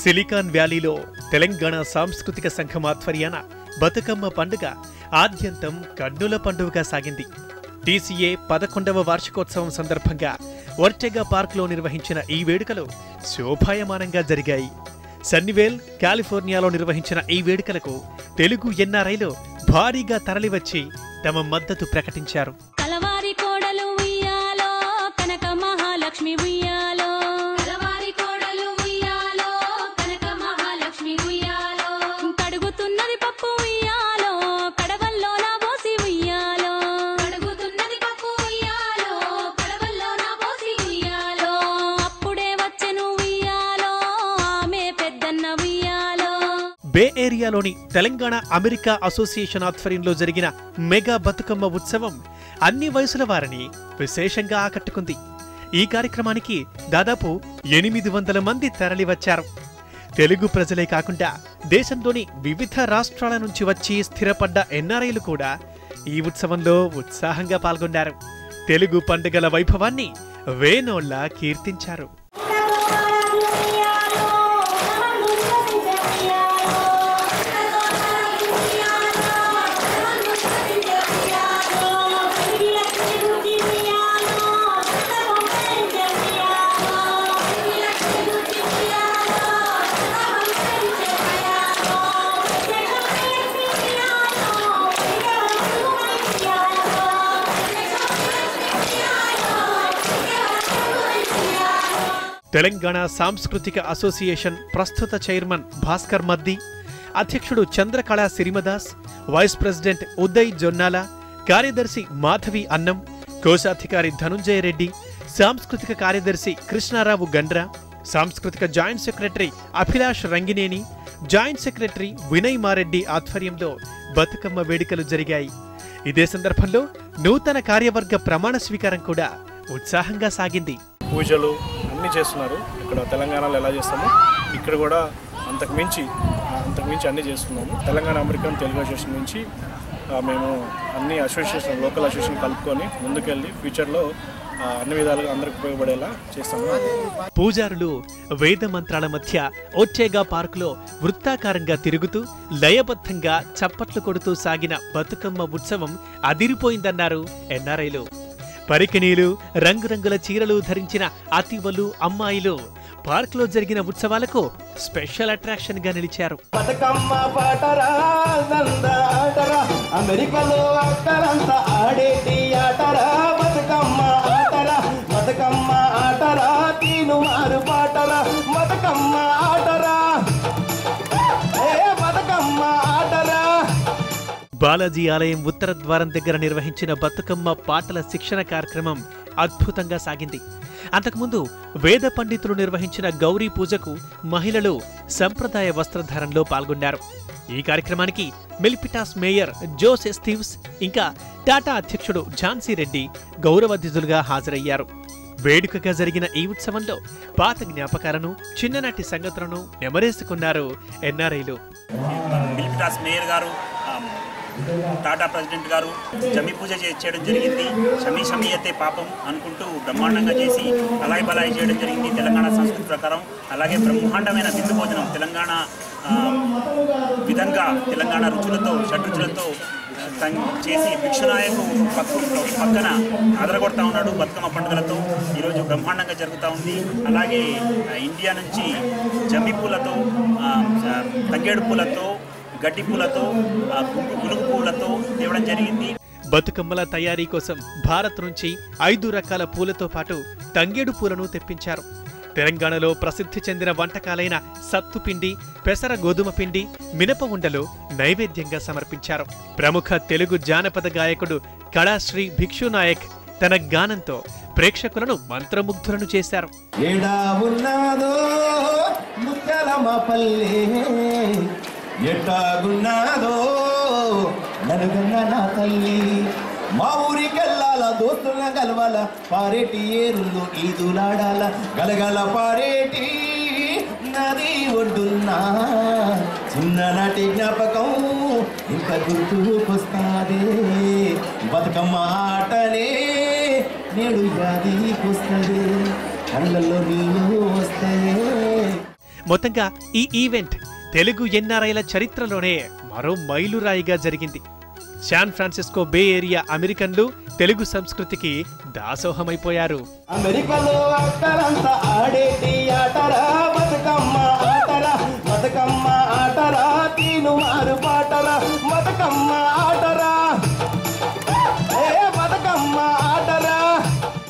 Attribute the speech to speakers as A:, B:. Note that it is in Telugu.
A: సిలికాన్ వ్యాలీలో తెలంగాణ సాంస్కృతిక సంఘం ఆధ్వర్యాన బతుకమ్మ పండుగ ఆద్యంతం కన్నుల పండుగగా సాగింది. టీసీఏ 11వ వార్షికోత్సవం సందర్భంగా ఒర్టెగా పార్క్లో నిర్వహించిన ఈ వేడుకలు శోభాయమానంగా జరిగాయి. సన్నివేల్, కాలిఫోర్నియాలో నిర్వహించిన ఈ వేడుకలకు తెలుగు ఎన్ఆర్ఐలు భారీగా తరలివచ్చి తమ మద్దతు ప్రకటించారు.
B: కలవారి కోడలు ఉయ్యాలో, కనక మహాలక్ష్మి ఉయ్యాలో, కలవారి కోడలు ఉయ్యాలో, కనక మహాలక్ష్మి ఉయ్యాలో, కడుగుతున్నది పప్పు ఉయ్యాలో, కడవల్లో నా పోసి ఉయ్యాలో, కడుగుతున్నది పప్పు ఉయ్యాలో, కడవల్లో నా పోసి ఉయ్యాలో, అప్పుడే వచ్చెను ఉయ్యాలో, ఆమె పెద్దన్న ఉయ్యాలో.
A: బే ఏరియాలోని తెలంగాణ అమెరికా అసోసియేషన్ ఆధ్వర్యంలో జరిగిన మెగా బతుకమ్మ ఉత్సవం అన్ని వయసుల వారిని విశేషంగా ఆకట్టుకుంది. ఈ కార్యక్రమానికి దాదాపు 800 మంది తరలివచ్చారు. తెలుగు ప్రజలే కాకుండా దేశంలోని వివిధ రాష్ట్రాల నుంచి వచ్చి స్థిరపడ్డ ఎన్ఆర్ఐలు కూడా ఈ ఉత్సవంలో ఉత్సాహంగా పాల్గొన్నారు. తెలుగు పండుగల వైభవాన్ని వేనోళ్లా కీర్తించారు. తెలంగాణ సాంస్కృతిక అసోసియేషన్ ప్రస్తుత చైర్మన్ భాస్కర్ మద్ది, అధ్యక్షుడు చంద్రకళ సిరిమదాస్, వైస్ ప్రెసిడెంట్ ఉదయ్ జొన్నాల, కార్యదర్శి మాధవి అన్నం, కోశాధికారి ధనుంజయ రెడ్డి, సాంస్కృతిక కార్యదర్శి కృష్ణారావు గండ్ర, సాంస్కృతిక joint secretary Abhilash Rangineni, joint secretary Vinay Mareddy ఆధ్వర్యంలో బతుకమ్మ వేడుకలు జరిగాయి. ఇదే సందర్భంలో నూతన కార్యవర్గ ప్రమాణ స్వీకారం కూడా ఉత్సాహంగా సాగింది.
C: పూజలు అన్నీ చేస్తున్నారు. ఇక్కడ తెలంగాణలో ఎలా చేస్తామో ఇక్కడ కూడా అంతకు మించి అన్నీ చేస్తున్నాము. తెలంగాణ అమెరికన్ తెలుగు అసోసియేషన్ నుంచి మేము అన్ని అసోసియేషన్, లోకల్ అసోసియేషన్ కలుపుకొని ముందుకెళ్ళి ఫ్యూచర్లో అన్ని విధాలుగా అందరికి ఉపయోగపడేలా చేస్తాము.
A: పూజారులు వేద మంత్రాల మధ్య ఒర్టెగా పార్కులో వృత్తాకారంగా తిరుగుతూ లయబద్ధంగా చప్పట్లు కొడుతూ సాగిన బతుకమ్మ ఉత్సవం అదిరిపోయిందన్నారు ఎన్ఆర్ఐలు. పరికిణీలు, రంగురంగుల చీరలు ధరించిన అతివలు, అమ్మాయిలు పార్క్ లో జరిగిన ఉత్సవాలకు స్పెషల్ అట్రాక్షన్ గా నిలిచారు.
D: బతుకమ్మ పాటరా నందాటరా, అమెరికాలో అక్కడంతా ఆడేటి ఆటరా, బతుకమ్మ ఆటరా, బతుకమ్మ ఆటరా, తీను మారు పాటరా, బతుకమ్మ ఆటరా, బతుకమ్మ ఆటరా.
A: బాలాజీ ఆలయం ఉత్తర ద్వారం దగ్గర నిర్వహించిన బతుకమ్మ పాటల శిక్షణ కార్యక్రమం అద్భుతంగా సాగింది. అంతకుముందు వేద పండితులు నిర్వహించిన గౌరీ పూజకు మహిళలు సంప్రదాయ వస్త్రధారణలో పాల్గొన్నారు. ఈ కార్యక్రమానికి మిల్పిటాస్ మేయర్ జోస్ ఎస్టీవ్స్ ఇంకా టాటా అధ్యక్షుడు ఝాన్సీ రెడ్డి గౌరవ అతిథులుగా హాజరయ్యారు. వేడుకగా జరిగిన ఈ ఉత్సవంలో పాత జ్ఞాపకాలను, చిన్ననాటి సంగతులను నెమరేసుకున్నారు ఎన్ఆర్ఐలు.
E: మిల్పిటాస్ మేయర్ గారు, టాటా ప్రెసిడెంట్ గారు జమి పూజ చేయడం జరిగింది. షమీ షమీయతే పాపం అనుకుంటూ బ్రహ్మాండంగా చేసి అలాయి బలాయి చేయడం జరిగింది తెలంగాణ సంస్కృతి ప్రకారం. అలాగే బ్రహ్మాండమైన విందు భోజనం తెలంగాణ విధంగా, తెలంగాణ రుచులతో, షడ్రుచులతో చేసి భిక్షునాయకు పక్కన అదరగొడతా ఉన్నాడు బతుకమ్మ పండుగలతో. ఈరోజు బ్రహ్మాండంగా జరుగుతూ ఉంది. అలాగే ఇండియా నుంచి జమ్మి పూలతో, తంగేడు పూలతో, గడ్డి పూలతో, గునుగు పూలతో తేవడం జరిగింది.
A: బతుకమ్మల తయారీ కోసం భారత్ నుంచి 5 రకాల పూలతో పాటు తంగేడు పూలను తెప్పించారు. తెలంగాణలో ప్రసిద్ధి చెందిన వంటకాలైన సత్తుపిండి, పెసర గోధుమ పిండి, మినప ఉండలు నైవేద్యంగా సమర్పించారు. ప్రముఖ తెలుగు జానపద గాయకుడు కళాశ్రీ భిక్షునాయక్ తన గానంతో ప్రేక్షకులను మంత్రముగ్ధులను చేశారు.
D: ఎట్టాగున్నాదో నలుగన్న నా తల్లి, మా ఊరికెళ్ళాల దోస్తుల గలవాల, పారేటి ఏరుల్లో ఈదులాడాల, గలగల పారేటి నది ఒడ్డున్నా, చిన్ననాటి జ్ఞాపకం ఇంకా గుర్తుకొస్తాదే, బతుకమ్మ ఆటనే నేడు యాదికొస్తదే, కళ్ళల్లో నీళ్ళు వస్తాయే.
A: మొత్తంగా ఈ ఈవెంట్ తెలుగు ఎన్ఆర్ఐల చరిత్రలోనే మరో మైలురాయిగా జరిగింది. శాన్ ఫ్రాన్సిస్కో బే ఏరియా అమెరికన్లు తెలుగు సంస్కృతికి దాసోహమైపోయారు.
D: అమెరికాలో అక్కలంతా ఆడేటి